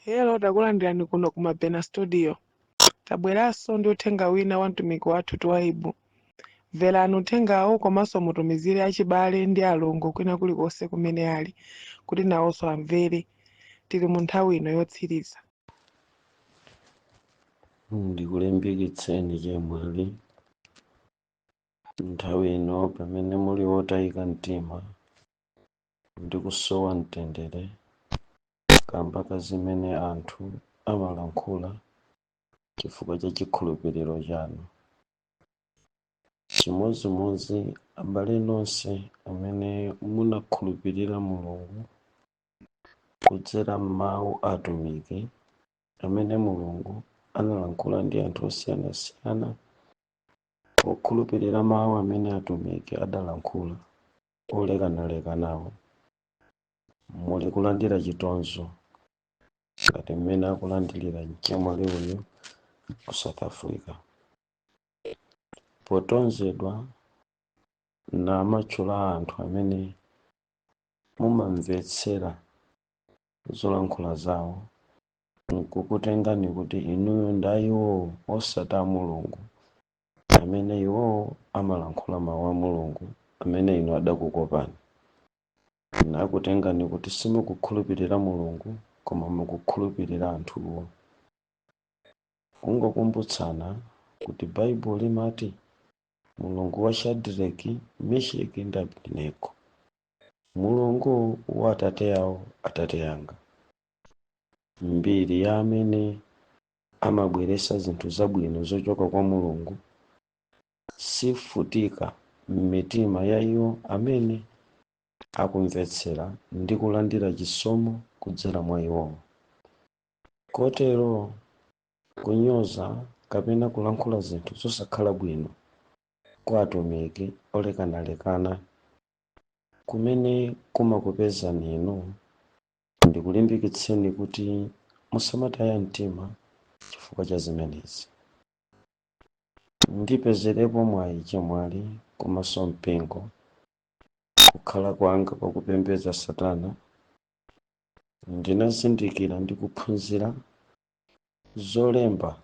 Hello, takulandirani kuno ku Mabena Studio. Tabweranso ndi uthenga wina wa mtumiki wathu Twaibu. Mverani uthengawo komanso mutumizire achibale ndi alongo kwina kulikonse kumene ali, kuti nawonso amvere. Tili mu nthawi ino yotsiriza. Ndikulimbikitseni chemwali nthawi ino pamene muli wotayika mtima ndi kusowa mtendere kamba ka zimene anthu amalankhula chifukwa cha chikhulupiriro chanu. Chimodzimodzi abale nonse amene munakhulupirira Mulungu kudzera m'mawu atumiki amene Mulungu analankhula ndi anthu osiyanasiyana, okhulupirira mawu amene atumiki adalankhula olekanalekanawo. Muli kulandira chitonzo ngati mmene akulandilira mchemwali uyu ku South Africa. Potonzedwa na matchula anthu amene mumamvetsera zolankhula zawo, nkukutengani kuti inuyo ndayiwo osati a Mulungu, amene iwowo amalankhula mawu a Mulungu amene inu adakukopani. Nakutengani kuti simukukhulupirira Mulungu koma mukukhulupirira anthuwo. Kungokumbutsana kuti Baibulo limati Mulungu wa Shadraki, Meshaki ndi Abedenego, Mulungu wa atate awo atate anga. Mbiri ya amene amabweresa zinthu zabwino zochoka kwa Mulungu sifutika m'mitima ya iwo amene akumvetsera ndi kulandira chisomo kudzera mwa iwowo. Kotero kunyoza kapena kulankhula zinthu zosakhala bwino kwa atumiki olekanalekana kumene kumakupezani inu, ndikulimbikitseni kuti musamataya mtima chifukwa cha zimenezi. Ndipezerepo mwayi chemwali komanso mpingo kukhala kwanga kwakupembedza Satana. Ndinazindikira ndi kuphunzira zolemba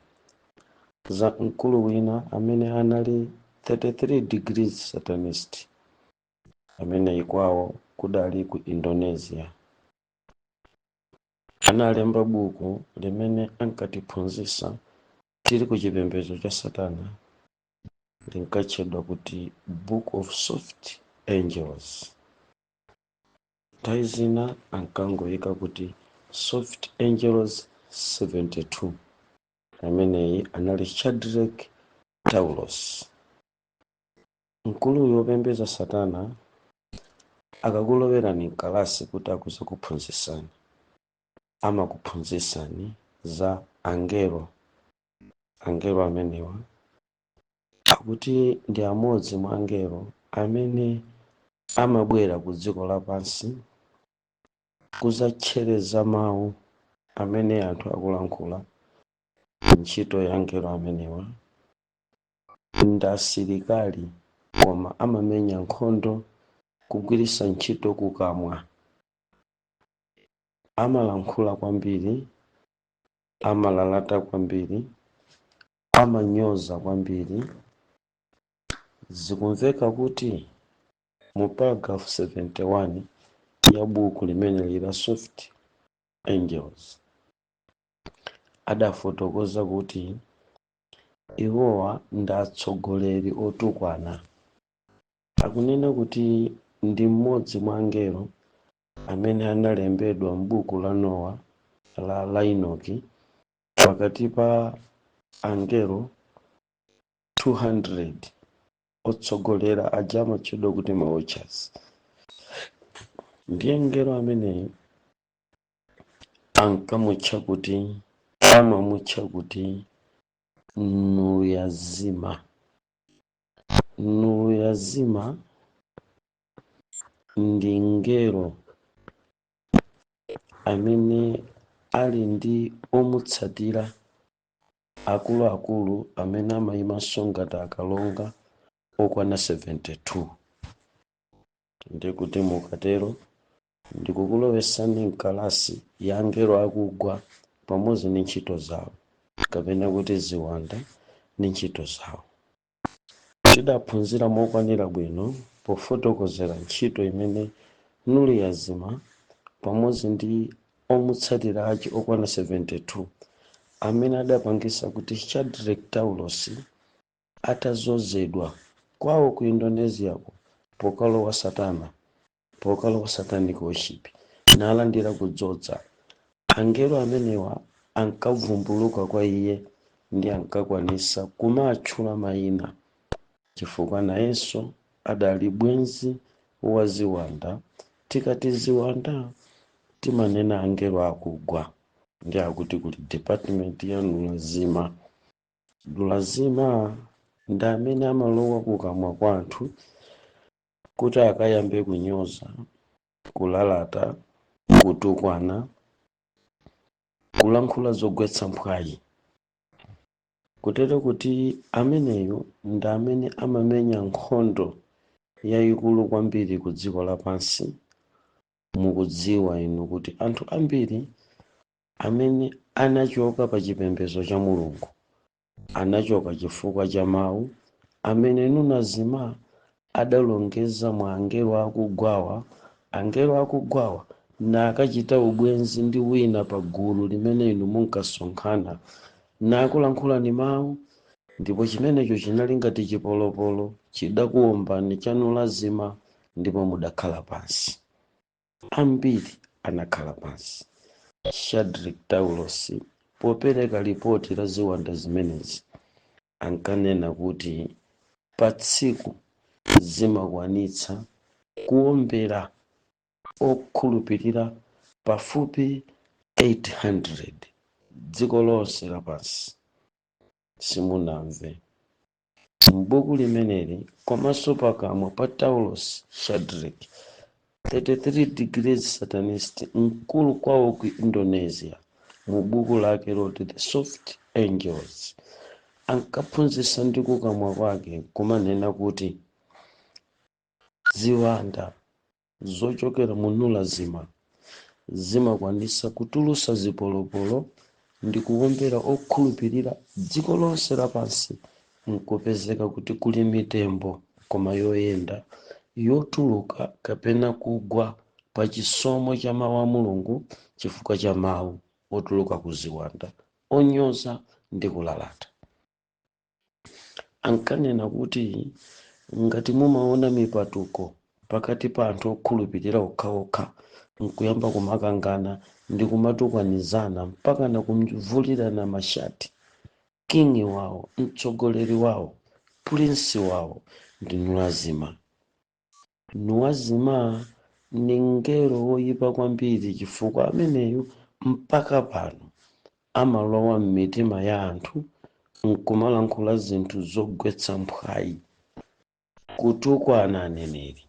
za mkulu wina amene anali 33 degrees Satanist, amene ikwawo kudali ku Indonesia. Analemba buku limene ankatiphunzitsa tili ku chipembedzo cha Satana, linkatchedwa kuti Book of Soft Angels. Nthawi zina ankangoyika kuti Soft Angels 72, ameneyi anali Shadrach Taurus. Mkulu wopembedza Satana akakulowerani mkalasi kuti akuza kuphunzitsani, amakuphunzitsani za angelo. Angelo amenewa akuti ndi amodzi mwa angelo amene amabwera ku dziko lapansi kuzatchereza mawu amene anthu akulankhula. Ntchito ya angelo amenewa ndi asilikali koma amamenya nkhondo kugwiritsa ntchito kukamwa. Amalankhula kwambiri, amalalata kwambiri, amanyoza kwambiri. Zikumveka kuti mu paragraph 71 ya buku limene lila Soft Angels adafotokoza kuti iwowa ndi atsogoleri otukwana. Akunena kuti ndi mmodzi mwa angelo amene analembedwa m'buku la Nowa la Enoki pakati pa angelo 200 otsogolera aja amatchedwa kuti ma Watchers. Ndiye angelo ameneyi amamutcha kuti Nuyazima. Nuyazima ndi ngelo amene ali ndi omutsatira akuluakulu amene amayimanso ngati akalonga okwana 72. Ndi kuti mukatero ndikukulowetsani mkalasi ya angelo akugwa pamodzi ndi ntchito zawo kapena kuti ziwanda ndi ntchito zawo. Tidaphunzira mokwanira bwino pofotokozera ntchito imene Nuli Yazima pamodzi ndi omutsatira ake okwana 72 amene adapangisa kuti Shadrack Taulos atazozedwa kwawo ku Indonesiako pokalowa satanic worship nalandira kudzodza. Angelo amenewa ankavumbuluka kwa iye ndi ankakwanisa kumatchula mayina chifukwa nayenso adali bwenzi wa ziwanda. Tikati ziwanda timanena angelo akugwa ndi akuti kuli department ya Nulazima. Nulazima ndi amene amalowa kukamwa kwa anthu kuti akayambe kunyoza, kulalata, kutukwana, kulankhula zogwetsa mphwayi. Kutero kuti ameneyo ndi amene amamenya nkhondo yayikulu kwambiri ku dziko lapansi. Mukudziwa inu kuti anthu ambiri amene anachoka pa chipembedzo cha Mulungu anachoka chifukwa cha mawu amene Nulazima adalongeza mwa angelo akugwawa. Angelo akugwawa na akachita ubwenzi ndi wina pa gulu limene inu munkasonkhana nakulankhula ni mawu, ndipo chimenecho chinali ngati chipolopolo chidakuombani cha Nulazima ndipo mudakhala pansi. Ambiri anakhala pansi. Shadrack Taulos popereka ripoti la ziwanda zimenezi ankanena kuti pa tsiku zimakwanitsa kuombera okhulupirira pafupi 800 dziko lonse lapansi. Simunamve m'buku limeneli komanso pakamwa pa Taulos Shadrack 33 degrees Satanist mkulu kwawo ku Indonesia mu buku lake loti The Soft Angels ankaphunzitsa ndi kukamwa kwake kumanena kuti ziwanda zochokera mu Nulazima zimakwanisa kutulusa zipolopolo ndi kuombera okhulupirira dziko lonse lapansi. Nkupezeka kuti kuli mitembo koma yoyenda yotuluka kapena kugwa pa chisomo cha mawu a Mulungu chifukwa cha mawu otuluka ku ziwanda onyoza ndi kulalata. Ankanena kuti ngati mumaona mipatuko pakati pa anthu okhulupirira okhaokha nkuyamba kumakangana ndi kumatukwanizana mpaka na kumvulirana mashati, kingi wawo, mtsogoleri wawo, prinsi wawo ndi Nulazima. Nulazima ni ngelo woyipa kwambiri chifukwa ameneyo mpaka pano amalowa m'mitima ya anthu nkumalankhula zinthu zogwetsa mphwayi, kutukwana aneneri.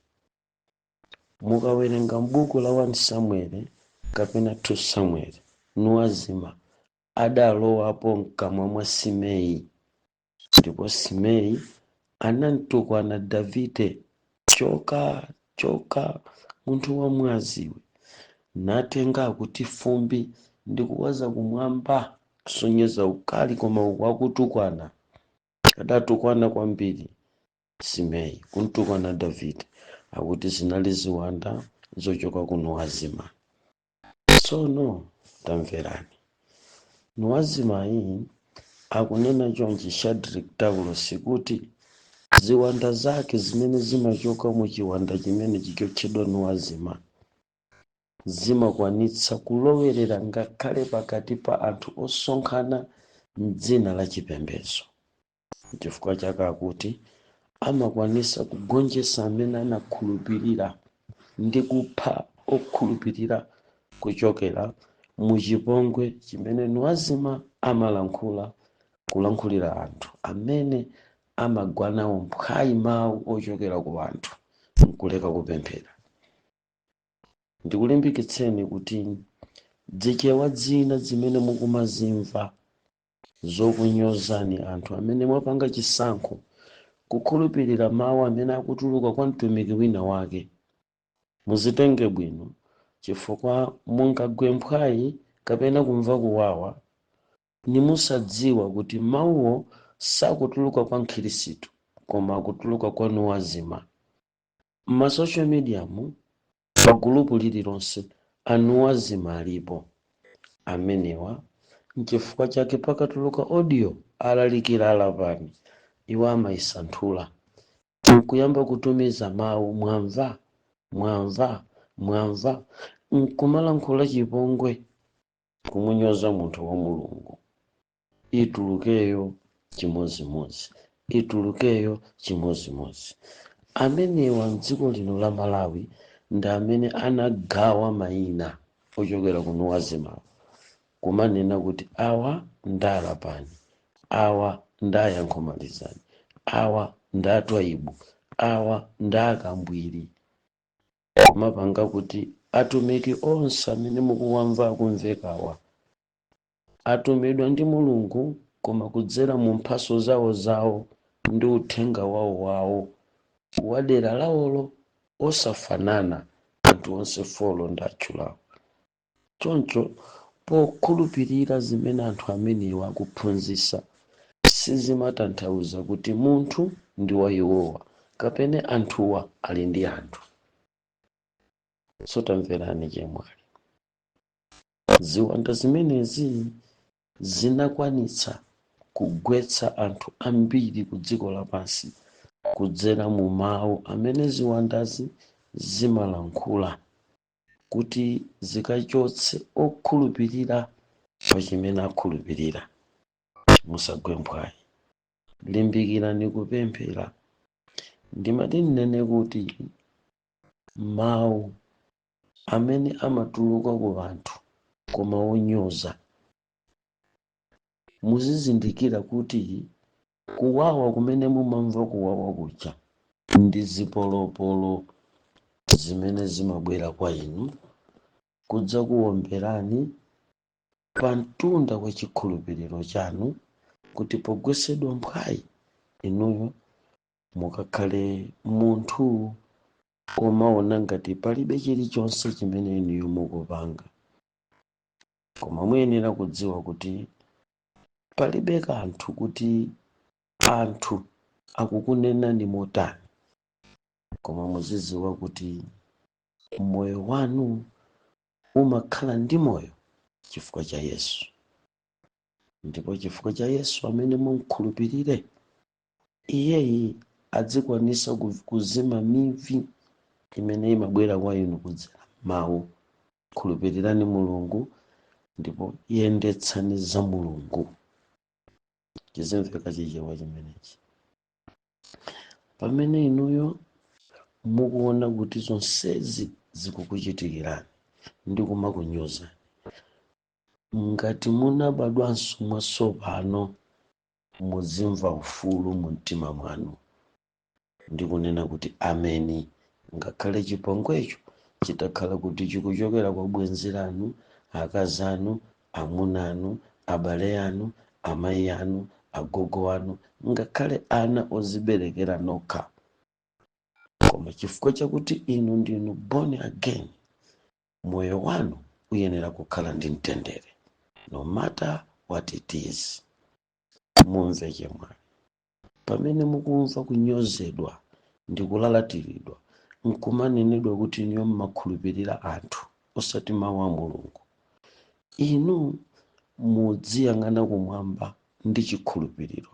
Mukawerenga m'buku la 1 Samuel kapena 2 Samuel, Nulazima adalowapo mkamwa mwa Simei, ndipo Simei anamtukwana Davide, choka munthu wa mwaziwe, natenga kuti fumbi ndi kuwaza kumwamba kusonyeza ukali koma wakutukwana. Adatukwana kwambiri Simei kuntukwana Davide akuti zinali ziwanda zochoka ku Nulazima. Tsono tamverani, Nulazima iyi akunena chonchi Shadrack Taulos kuti ziwanda zake zimene zimachoka mu chiwanda chimene chichotchedwa Nulazima zimakwanitsa kulowerera ngakhale pakati pa anthu osonkhana m'dzina la chipembedzo. Chifukwa chake akuti amakwanisa kugonjetsa amene anakhulupirira ndi kupha okhulupirira kuchokera mu chipongwe chimene Nulazima amalankhula kulankhulira anthu amene amagwa nawo mphwayi mawu ochokera ku anthu nkuleka kupemphera. Ndikulimbikitseni kuti zichewa zina zimene mukumazimva zokunyozani anthu amene mwapanga chisankho kukhulupirira mawu amene akutuluka kwa mtumiki wina wake, muzitenge bwino chifukwa mungagwe mphwayi kapena kumva kuwawa nimusadziwa kuti mawuwo sakutuluka kwa Mkhristu koma akutuluka kwanu wazima. Ma social media mu pa gulupu lililonse anu wazima alipo. Amenewa nchifukwa chake pakatuluka audio alalikira alapani iwo amayisanthula nkuyamba kutumiza mawu mwamva nkumalankhula chipongwe kumunyoza munthu wa Mulungu. Itulukeyo chimozimozi. Amenewa mdziko lino la Malawi ndi amene anagawa mayina ochokera kuno wazima kumanena kuti awa ndalapani, awa ndayankhomalizani, awa ndatwaibu, awa ndakambwiri. Kumapanga kuti atumiki onse amene mukuwamva akumvekawa atumidwa ndi Mulungu koma kudzera mu mphaso zawo ndi uthenga wawo wadera lawolo osafanana anthu onse folo ndatchulawo. Choncho pokhulupirira zimene anthu amenewa akuphunzitsa sizimatanthauza kuti munthu ndi wa iwowa kapena anthuwa ali ndi anthu. Sotamverani chemwali. Ziwanda zimenezi zinakwanitsa kugwetsa anthu ambiri ku dziko lapansi kudzera mu mawu amene ziwandazi zimalankhula kuti zikachotse okhulupirira pa chimene akhulupirira. Musagwe mphwayi, limbikirani kupemphera. Ndimati nnene kuti mawu amene amatuluka ku anthu koma onyoza, muzizindikira kuti kuwawa kumene mumamva kuwawa kuja ndi zipolopolo zimene zimabwera kwa inu kudza kuwomberani pa mtunda kwa chikhulupiriro chanu kuti pogwesedwa mphwayi inuyo mukakhale munthu omaona ngati palibe chilichonse chimene inuyo mukupanga. Koma muyenera kudziwa kuti palibe kanthu kuti anthu akukunenani motani, koma muzidziwa kuti moyo wanu umakhala ndi moyo chifukwa cha Yesu. Ndipo chifukwa cha Yesu amene mumukhulupirire, iyeyi adzikwanisa kuzima mivi imene imabwera kwa inu kudzera mawu. Khulupirirani Mulungu ndipo yendetsani za Mulungu. Chizimveka chichewa chimenechi. Pamene inuyo mukuona kuti zonsezi zikukuchitikirani ndi kumakunyoza, ngati munabadwanso mwatsopano muzimva ufulu mu mtima mwanu ndi kunena kuti ameni, ngakhale chipongwecho chitakhala kuti chikuchokera kwa bwenzi lanu, akazi anu, amuna anu, abale anu, amayi anu, agogo anu, ngakhale ana oziberekera nokha. Koma chifukwa chakuti inu ndinu born again, moyo wanu uyenera kukhala ndi mtendere, no matter what it is. Mumve chemwali. Pamene mukumva kunyozedwa ndi kulalatiridwa, nkumanenedwa kuti niyo mmakhulupirira anthu osati mawu a Mulungu, inu mudziyang'ana kumwamba ndi chikhulupiriro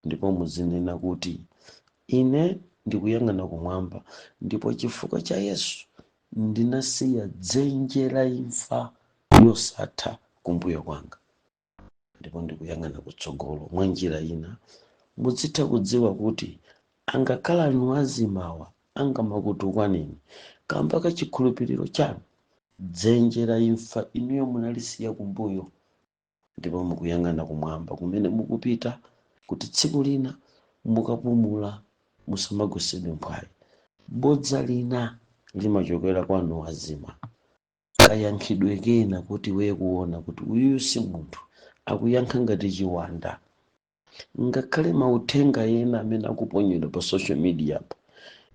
ndipo muzinena kuti ine ndikuyang'ana kumwamba ndipo chifukwa cha Yesu ndinasiya dzenje la imfa yosatha kumbuyo kwanga ndipo ndikuyang'ana kutsogolo. Mwa njira ina mudzitha kudziwa kuti angakhala anu azimawa angamakutukwaneni kamba ka chikhulupiriro chanu, dzenje la imfa inuyo munalisiya kumbuyo ndipo mukuyang'ana kumwamba kumene mukupita kuti tsiku lina mukapumula musamagwesedwe mphwayi. Bodza lina limachokera kwa anu azima, kayankhidwe kena kuti weye kuona kuti uyu si munthu, akuyankha ngati chiwanda. Ngakhale mauthenga ena amene akuponyedwa pa social media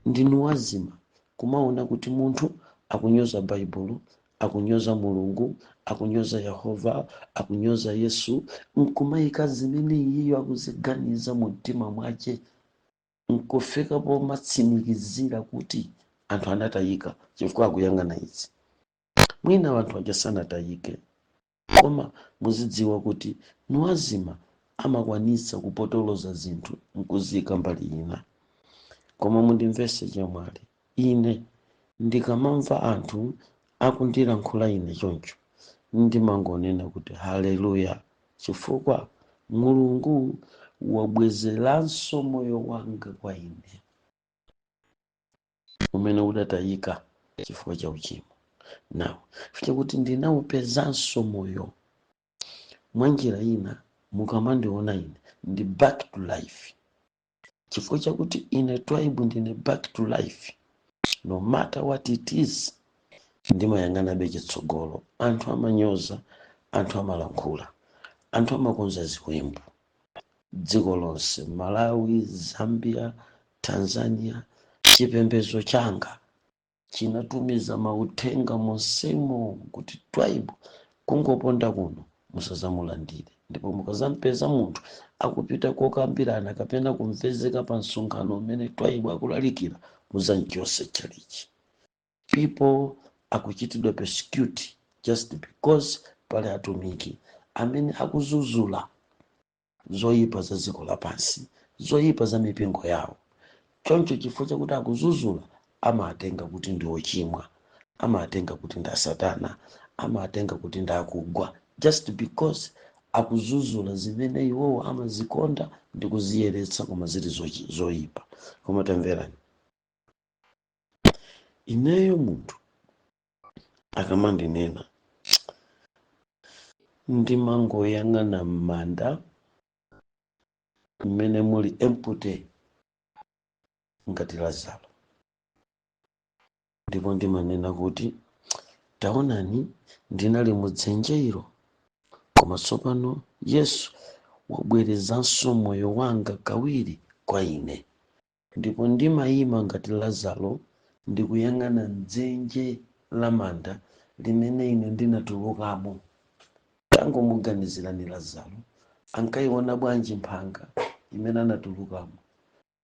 ndinu wazima kumaona kuti munthu akunyoza Baibulo, akunyoza mulungu, akunyoza yehova, akunyoza yesu, nkumayika zimene iyeyo akuziganiza mu mtima mwace, nkufika pomatsimikizira kuti anthu anatayika chifukwa akuyang'ana izi. Mwina wanthu aja sanatayike, koma muzidziwa kuti nuwazima amakwanisa kupotoloza zinthu nkuzika mbali ina. Koma mundimvese chamwali, ine ndikamamva anthu akundilankhula ine choncho, ndimangonena kuti haleluya, chifukwa mulungu wabwezeranso moyo wanga kwa ine umene udatayika chifukwa cha uchimo. Now, fika kuti ndinaupezanso moyo mwanjira ina, mukamandiona ine ndi back to life. Chifukwa chakuti ine tribe ndine back to life. No matter what it is, ndimayang'ana chitsogolo. Anthu amanyoza, anthu amalankhula, anthu amakonza ziwembu. Dziko lonse, Malawi, Zambia, Tanzania, chipembedzo changa chinatumiza mauthenga monsemo kuti tribe kungoponda kuno musazamulandire, ndipo mukazampeza munthu akupita kokambirana kapena kumvezeka pa msonkhano umene tribe akulalikira, muzanchose chalichi. People akuchitidwa persecute just because pali atumiki amene akuzuzula zoyipa za dziko lapansi, zoyipa za mipingo yawo. Choncho chifukwa chakuti akuzuzula, amatenga kuti ndi ochimwa, amatenga kuti ndi Satana, amatenga kuti ndi akugwa, just because akuzuzula zimene iwowo amazikonda ndi kuziyeretsa koma zili zoyipa. Koma tamverani, ineyo munthu akamandinena, ndimangoyang'ana m'manda mmene muli empty ngati Lazaro, ndipo ndimanena kuti taonani, ndinali mudzenjeiro, koma tsopano Yesu wabwerezanso moyo wanga kawiri kwa ine. Ndipo ndimayima ngati Lazaro, ndikuyang'ana dzenje la manda limene ine ndinatulukamo. Tango muganizirani Lazaro ankayiona bwanji mphanga imene anatulukamo?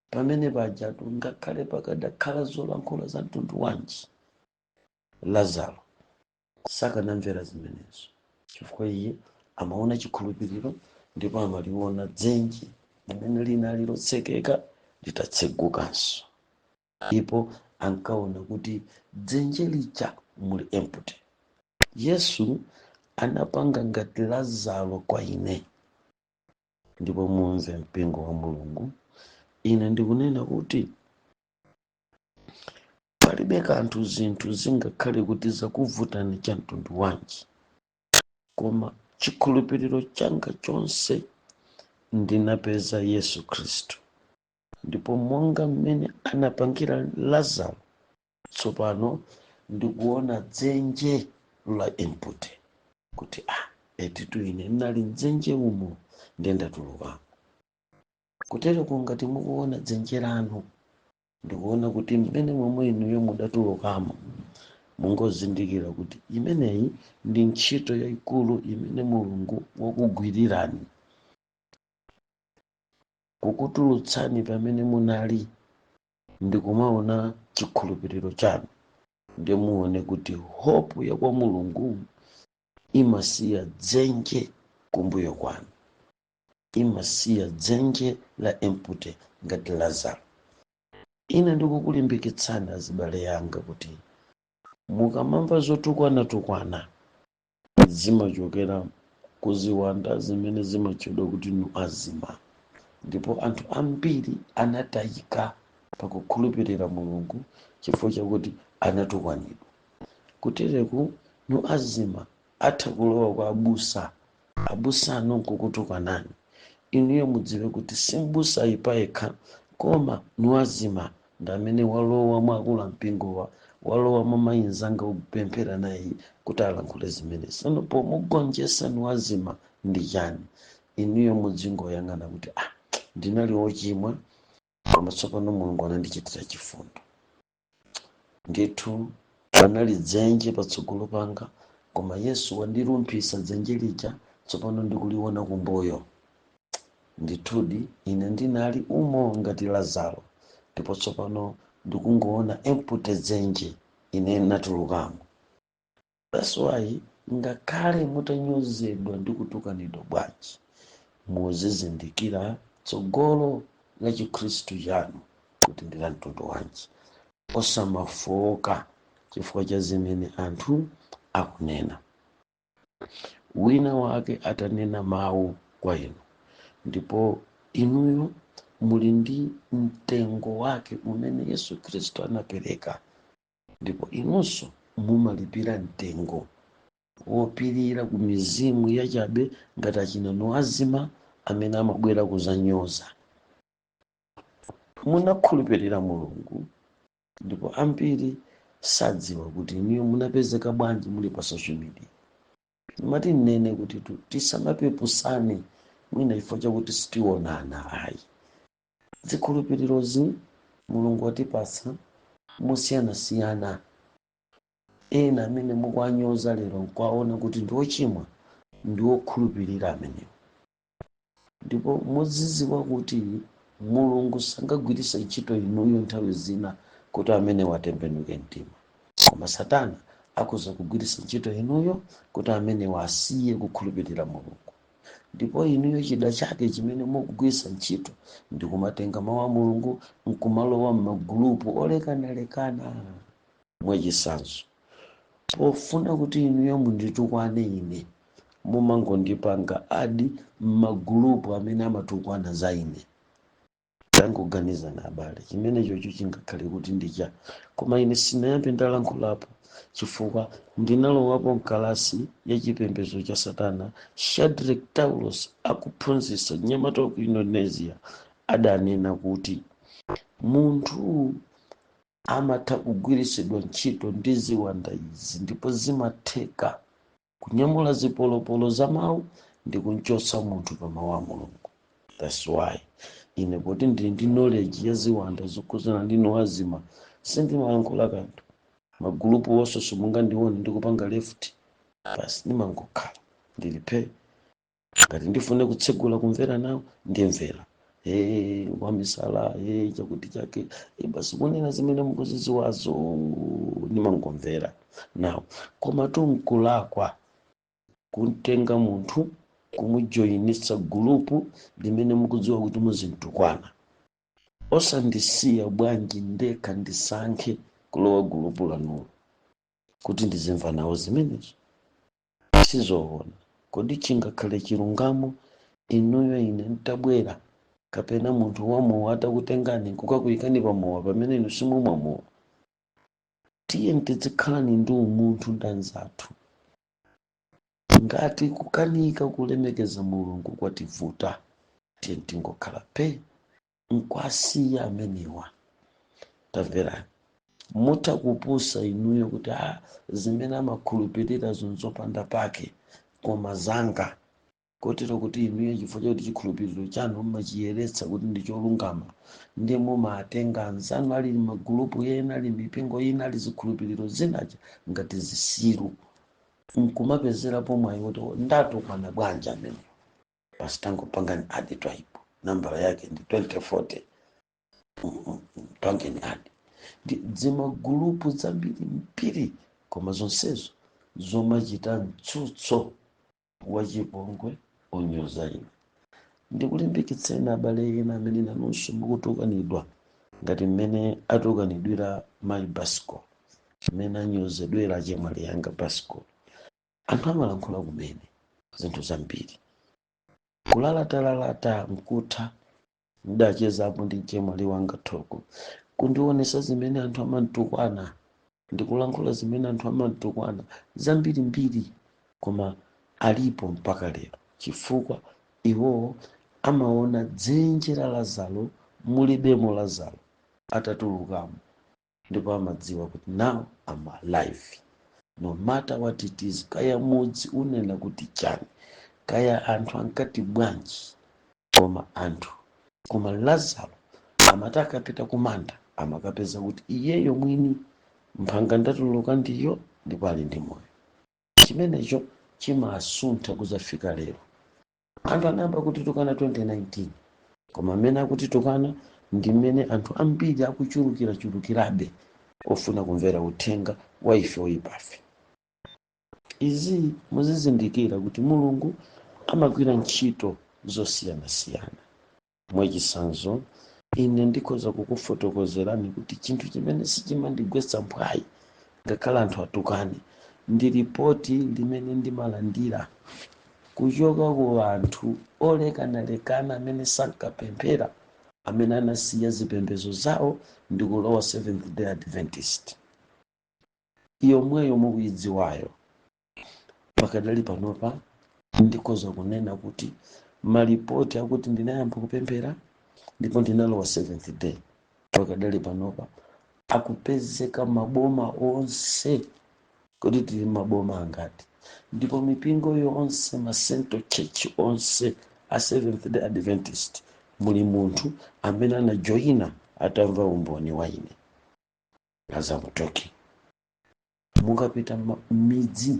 Pamene pajatu ngakhale pakadakhala zolankhula za mtundu wanji, Lazaro sakanamvera zimenezo, chifukwa iye amaona chikhulupiriro, ndipo amaliona dzenje limene linali lotsekeka litatsegukanso, ndipo ankaona kuti dzenje lija muli empty. Yesu anapanga ngati Lazaro kwa ine. Ndipo mumve mpingo wa Mulungu, ine ndikunena kuti palibe kanthu zinthu zingakhale kuti zakuvutani cha mtundu wanji, koma chikhulupiriro changa chonse ndinapeza Yesu Khristu. Ndipo monga mmene anapangira Lazaro, tsopano ndikuona dzenje la empty, kuti etitu ine ndinali mdzenje umo ndendatuluka. Kutereko ngati mukuona dzenje lanu, ndikuona kuti mmene momwe inuyo mudatulukamo, mungozindikira kuti imeneyi ndi ntchito yayikulu imene Mulungu wakugwirirani, kukutulutsani pamene munali, ndikumaona chikhulupiriro chanu, ndi muone kuti hope ya kwa Mulungu imasiya dzenje kumbuyo kwanu, imasiya dzenje la empty ngati Lazaro. Ine ndikukulimbikitsani azibale yanga kuti mukamamva zotukwana zimachokera kuziwanda zimene zimachedwa kuti nuazima. Ndipo anthu ambiri anatayika pakukhulupirira Mulungu chifukwa chakuti anatukwanidwa. Kutereku nuazima atha kulowa kwa abusa, abusa anonkukutukwanani. Inuyo mudziwe kuti simbusa ipayekha, koma nuazima ndamene walowa mwakula mpingowa, walowa mamayinzanga upemphera naye kuti alankhule zimene. Sono pomugonjesa nuazima ndi chani? Inuyo mudzingoyang'ana kuti ndinali wochimwa, koma tsopano Mulungu anandichitira chifundo. Ndithu panali dzenje patsogolo panga, koma Yesu wandilumphiritsa dzenje lija, tsopano ndikuliona kumbuyo. Ndithudi ine ndinali umo ngati Lazaro, ndipo tsopano ndikungoona empute dzenje ine natulukamo. That's why ngakhale mutanyozedwa ndi kutukanidwa bwanji, muzizindikira tsogolo la Chikhristu chanu kuti ndi la mtundu wanji, osamafoka chifukwa cha zimene anthu akunena. Wina wake atanena mawu kwa inu, ndipo inuyo muli ndi mtengo wake umene Yesu Khristu anapereka, ndipo inunso mumalipira mtengo wopirira ku mizimu yachabe ngati achina Noazima amene amabwera kuzanyoza. Munakhulupirira Mulungu, ndipo ambiri sadziwa kuti inuyo munapezeka bwanji muli pa social media. Mati nene kuti tisamapepusane mwina chifukwa chakuti sitionana ayi. Zikhulupirirozi Mulungu watipatsa mosiyanasiyana. Ena amene mukuwanyoza lero nkuwaona kuti ndi ochimwa, ndi okhulupirira amenewo. Ndipo muzidziwa kuti Mulungu sangagwiritse ntchito inuyo nthawi zina kuti amene watembenuke mtima, koma Satana akhoza kugwiritsa ntchito inuyo kuti amene wasiye kukhulupirira Mulungu. Ndipo inuyo chida chake chimene mukugwiritsa ntchito ndi kumatenga mawu a Mulungu nkumalowa m'magulupu olekanalekana mwachitsanzo. Pofuna kuti inuyo munditukwane ine, mumangondipanga adi m'magulupu amene amatukwana za ine. Tangoganiza na abale chimene chocho chingakhale kuti ndicha, koma ine sinayambe ndalankhulapo chifukwa ndinalowapo mkalasi ya chipembedzo cha Satana. Shadrach Taulos akuphunzitsa nyamata ku Indonesia adanena kuti munthu amatha kugwiritsidwa ntchito ndi ziwanda izi, ndipo zimatheka kunyamula zipolopolo za mawu ndi kunchotsa munthu pa mawu a Mulungu. That's why ine poti ndili ndi knowledge ya ziwanda zokhudzana ndi Noazima sindimalankhula kanthu. Magulupu wonse simungandione ndikupanga left, basi ndimangokhala ndilipe. Ngati ndifune kutsegula kumvera nawo ndimvera. Wamisala chakuti chake basi kunena zimene mukuzidziwazo ndimangomvera nawo. Koma tunkulakwa kutenga munthu kumujoyinitsa gulupu limene mukudziwa kuti muzintukwana. Osandisiya bwanji ndekha ndisankhe kulowa gulupu lanulo kuti ndizimva nawo zimenezo. Sizoona. Kodi chingakhale chilungamo inuyo ine ntabwera kapena munthu wamowa atakutengani kukakuyikani pamowa pamene inu simumwamowa? Tiye tizikhalani ndi umunthu ndi anzathu. Ngati kukanika kulemekeza Mulungu kwativuta, tiye tingokhala pe nkwasiya amenewa. Tamverani, mutakupusa inuyo kuti zimene amakhulupirira zonzopanda pake koma zanga, kotero kuti inuyo chifukwa chakuti chikhulupiriro chanu mumachiyeretsa kuti ndi cholungama, ndiye mumatenga anzanu ali magulupu ena, ali mipingo ina, ali zikhulupiriro zinaja ngati zisiru, nkumapezerapo mwayi kuti ndatukwana bwanji amene. Basi tangopangani adi twaipo, nambala yake ndi 2040, pangeni adi. Zimagulupu zambiri mpiri, koma zonsezo zomachita mtsutso wachipongwe onyoza ine. Ndikulimbikitseni abale ena amene nanunso mukutukanidwa ngati mmene atukanidwira Mayi Basco, mmene anyozedwera achemwali yanga Basco. Anthu amalankhula kumene zinthu zambiri, kulalatalata mkutha. Ndachezapo ndi chemwali wanga Thoko kundionesa zimene anthu amantukwana, ndikulankhula zimene anthu amantukwana zambiri mbiri, koma alipo mpaka lero chifukwa iwo amaona dzenje la Lazaro mulibemo Lazaro atatulukamo, ndipo amadziwa kuti now I'm alive. No matter what it is, kaya mudzi unena kuti chani, kaya anthu ankati bwanji, koma Lazaro amataka pita kumanda amakapeza kuti iyeyo mwini mphanga ndatuluka ndiyo ndipo ali ndi moyo. Chimenecho chimasuntha kuzafika lero. Anthu anayamba kutitukana 2019 koma amene akutitukana ndi mmene anthu ambiri akuchulukirabe ofuna kumvera uthenga wa ife oyipafe. Izi muzizindikira kuti Mulungu amagwira ntchito zosiyanasiyana. Mwachitsanzo, ine ndikhoza kukufotokozerani kuti chinthu chimene sichimandigwetsa mphwayi ngakhale anthu atukane ndi ripoti limene ndimalandira kuchoka ku anthu olekanalekana amene sankapemphera, amene anasiya zipembedzo zawo ndi kulowa Seventh Day Adventist. Yomweyo mukuyidziwayo. Pakadali panopa ndikhoza kunena kuti malipoti akuti ndinayamba kupemphera ndipo ndinalowa Seventh Day. Pakadali panopa akupezeka maboma onse, kuti tili maboma angati, ndipo mipingo yonse, ma Central Church onse a Seventh Day Adventist muli munthu amene anajoyina atamva umboni wa ine. Azamutoki mukapita midzi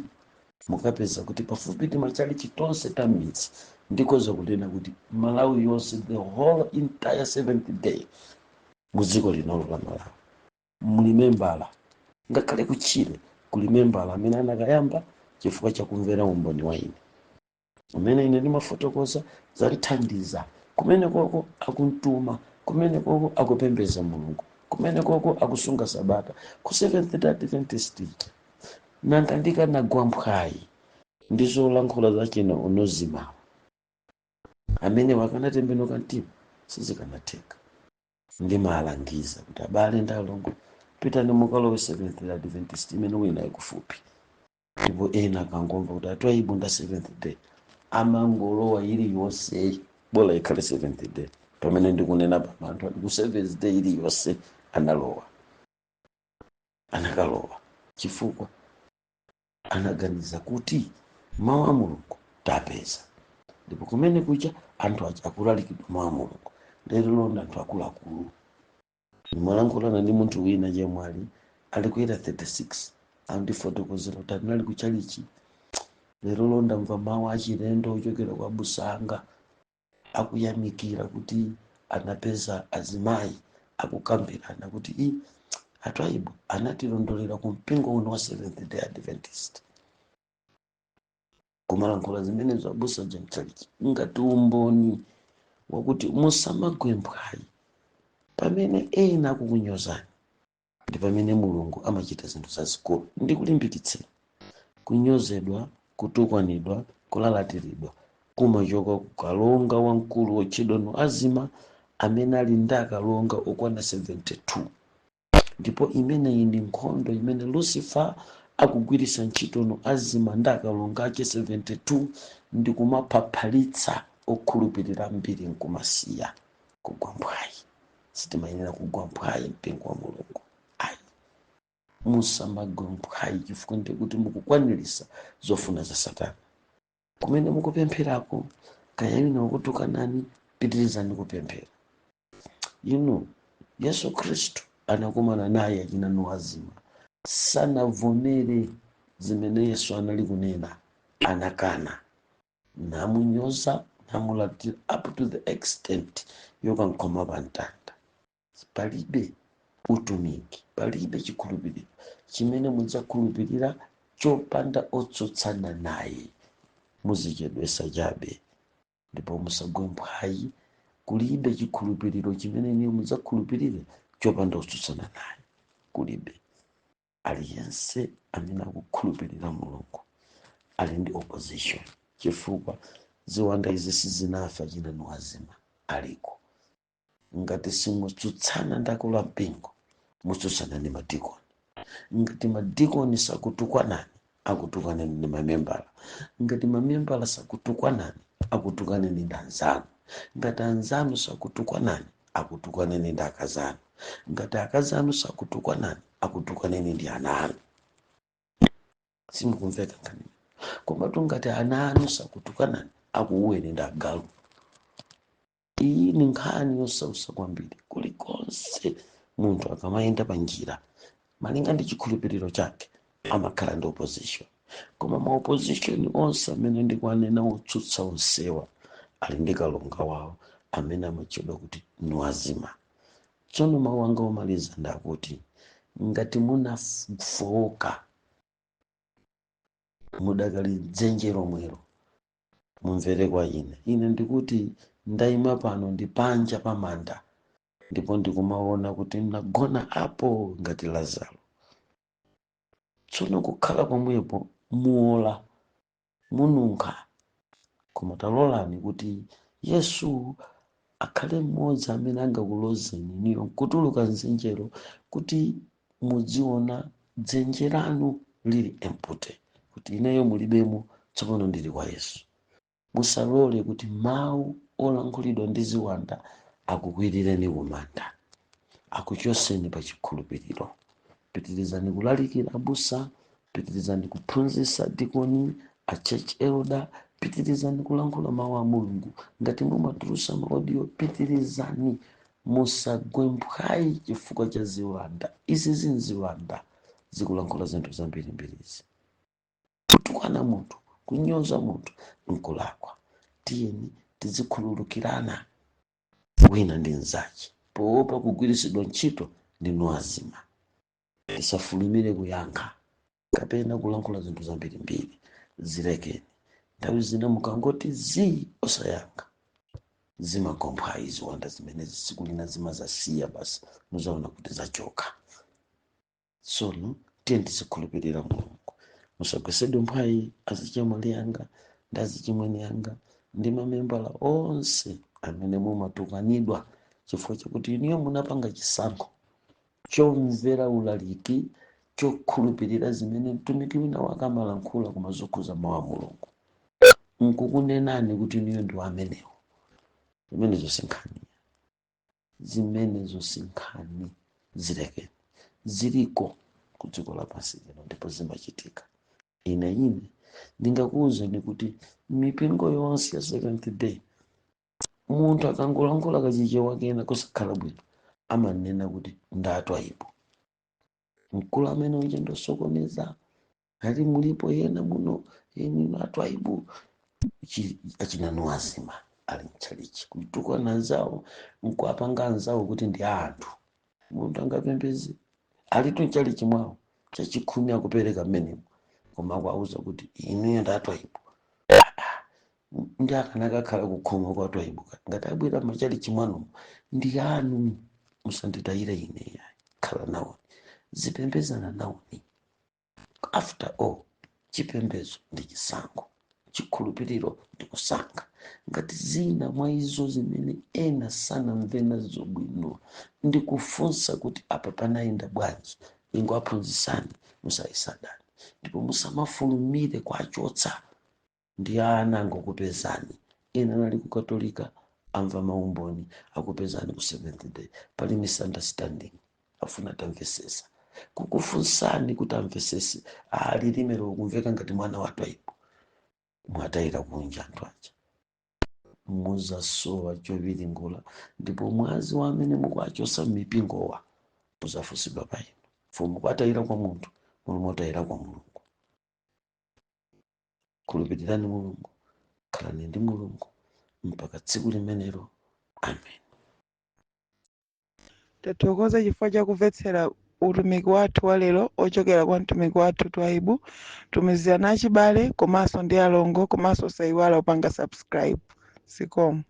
mukapeza kuti pafupi machalichi tonse ta midzi, ndikhoza kunena kuti Malawi yonse, the whole entire Seventh Day muziko linalo la Malawi muli membala, ngakhale kuchire kuli membala amene anakayamba chifukwa chakumvera umboni wa ine. Umene ine ndimafotokoza zalithandiza. Kumene koko akuntuma, kumene koko akupembeza Mulungu, kumene koko akusunga Sabata. Ku Seventh Day Adventist nantandika nagwa mphwayi ndizo lankhula zachina unozimawa amene wakanatembenuka mtima sizikanatheka. Ndimalangiza kuti abale ndi alongo, pitani mukalowe Seventh Day Adventist imene wina ikufupi. Ndipo ena akangomva kuti atwaibu nda Seventh Day amangolowa iliyonse bola ikhale Seventh Day. Pamene ndikunena pa anthu ati ku Seventh Day iliyonse anakalowa chifukwa anaganiza kuti mawu a Mulungu tapeza. Ndipo kumene kucha anthu akulalikidwa mawu a Mulungu. Lero londa anthu akuluakulu. Ndimalankhulana ndi munthu wina chemwali ali kuita 36 andifotokozera kuti anali kuchalichi. Lero londa mva mawu achilendo ochokera kwa Busanga akuyamikira kuti anapeza azimayi akukambirana kuti atwaibu anatilondolera ku mpingo uno wa Seventh Day Adventist. Kumalankhula zimenezo abusa jamchalichi ngati umboni wakuti musamagwe mphwayi pamene ena akukunyozani ndi pamene Mulungu amachita zinthu zazikulu. Ndikulimbikitseni, kunyozedwa, kutukwanidwa, kulalatiridwa kumachoka kukalonga wamkulu wotchedwa Azima amene ali ndi akalonga okwana 72. Ndipo imeneyi ndi nkhondo imene Lucifer akugwiritsa ntchito Azima ndi akalonga ake 72 ndi kumaphapalitsa okhulupirira mbiri nkumasiya kugwa mphwayi. Sitimayenera kugwa mphwayi mpingo wa Mulungu. Musamagwe mphwayi chifukwa ndikuti mukukwanirisa zofuna za Satana. Kumene mukupempherako kayamina ukutukanani, pitirizani kupemphera. Yesu Kristu anakumana naye achina Azima, sanavomere zimene Yesu anali kunena, anakana, namunyoza, namulatira up to the extent yokankoma pantanda. Palibe utumiki, palibe chikhulupiriro chimene mudzakhulupirira chopanda otsutsana naye. Muzichedwesa chabe ndipo musagwe mphwayi. Kulibe chikhulupiriro chimene niyo mudzakhulupirire chopanda otsutsana naye. Kulibe. Aliyense amene akukhulupirira Mulungu ali ndi opposition, chifukwa ziwanda izi sizinafa achina Azima aliko. Ngati simutsutsana ndi akulu ampingo, mutsutsana ndi madikoni. Ngati madikoni sakutukwanani, akutukaneni ndi mamembala. Ngati mamembala sakutukwanani, akutukaneni ndi anzanu. Ngati anzanu sakutukwanani, akutukaneni ndi akazanu. Ngati akazanu sakutukwanani, akutukaneni ndi ana anu. Simukumveka nkani. Koma ngati ana anu sakutukwanani, akuuweni ndi agalu. Iyi ni nkhani yosausa kwambiri. Kulikonse munthu akamayenda panjira malinga ndi chikhulupiriro chake amakhala ndi opposition. Koma ma opposition onse amene ndikuanena otsutsa onsewa ali ndi kalonga wawo amene amatchedwa kuti niwazima. Tsono mawu anga omaliza ndakuti ngati munafowoka mudakali dzenje lomwelo mumvere kwa ine ndikuti ndayima pano ndi panja pa manda ndipo ndikumaona kuti mnagona apo ngati Lazaro. Tsono kukhala pomwepo muola mununkha, koma talolani kuti Yesu akhale mmodzi amene angakulozeni niyo kutuluka mdzenjero kuti mudziona dzenje lanu lili empty, kuti ineyo mulibemo tsopano ndili kwa Yesu. Musalole kuti mawu olankhulidwa ndi ziwanda akukwirireni kumanda, akuchoseni pa chikhulupiriro. Pitirizani kulalikira abusa, pitirizani kuphunzitsa dikoni, a church elder, pitirizani kulankhula mawu a Mulungu. Ngati mumatulutsa maaudio, pitirizani, musagwe mphwayi chifukwa cha ziwanda. Izi zinziwanda zikulankhula zinthu zambirimbirizi. Kutukwana munthu, kunyoza munthu nkulakwa. Tiyeni tizikhululukirana wina ndi mnzake poopa kugwiritsidwa ntchito ndi niwazima. Tisafulumire kuyankha kapena kulankhula zinthu zambirimbiri, zilekeni. Nthawi zina mukangoti osayankha zimagomphayi ziwanda zimenezi tsiku lina zimazasiya basi muzaona kuti zachoka. Tsono tiyeni tizikhulupirira Mulungu. Musagwesedwe mphayi azichemwali anga ndi azichimwene anga ndi mamembala onse amene mumatukanidwa chifukwa chakuti iniyo munapanga chisankho chomvera ulaliki, chokhulupirira zimene mtumiki wina wakamalankhula koma zokhuza mawu a Mulungu. Nkukunenani kuti iniyo ndi amenewo. Zimenezo sinkhani zilekeni. Ziliko ku dziko lapansi lino ndipo zimachitika. Ine ndingakuwuzani kuti mipingo yonse ya Seventh Day munthu akangolankhula kachichewa kena kusakhala bwino amanena kuti ndatwa ipo. Mkulu amene unje ndosokoneza ali mulipo yena muno yeni atwa ibu achina niwazima ali mchalichi kutukwana anzawo nkuapanga anzawo kuti ndi anthu. Munthu angapembeze ali tunchalichi mwawo chachikhumi akupereka mmenemo koma kwauza kuti inuyo ndatwa ipo. Ndi akanakakhala kukhoma kwatwa ibu ngati abwera machalichi mwanu ndi anu, musanditayire ine yayi. Khala nawoni, zipembezana nawoni. After all, chipembezo ndi chisankho, chikhulupiriro ndi kusankha. Ngati zina mwa izo zimene ena sanamve nazo bwino ndi kufunsa kuti apa panayenda bwanji, ingowaphunzitsani, musayisadani ndipo musamafulumire kuachotsa. Ndi ana angokupezani. Ena nali ku Katolika amva maumboni akupezani ku Seventh Day, pali misunderstanding, afuna tamvesesa. Kukufunsani kuti amvesese limero kumveka ngati mwana watwa ipo mwatayira kunja anthu aja. Muzasowa choviringula ndipo mwazi wa amene mukuachosa m'mipingowa muzafunsidwa pa inu. Fumu kwatayira kwa munthu mulungu atayira kwa Mulungu. Khulupirirani Mulungu, khalani ndi Mulungu mpaka tsiku limenelo. Amen. Tathokoza chifukwa cha kumvetsera utumiki wathu wa lero ochokera kwa mtumiki wathu Twaibu. Tumizirana achibale komanso ndi alongo komanso sayiwala upanga subscribe. Sikomo.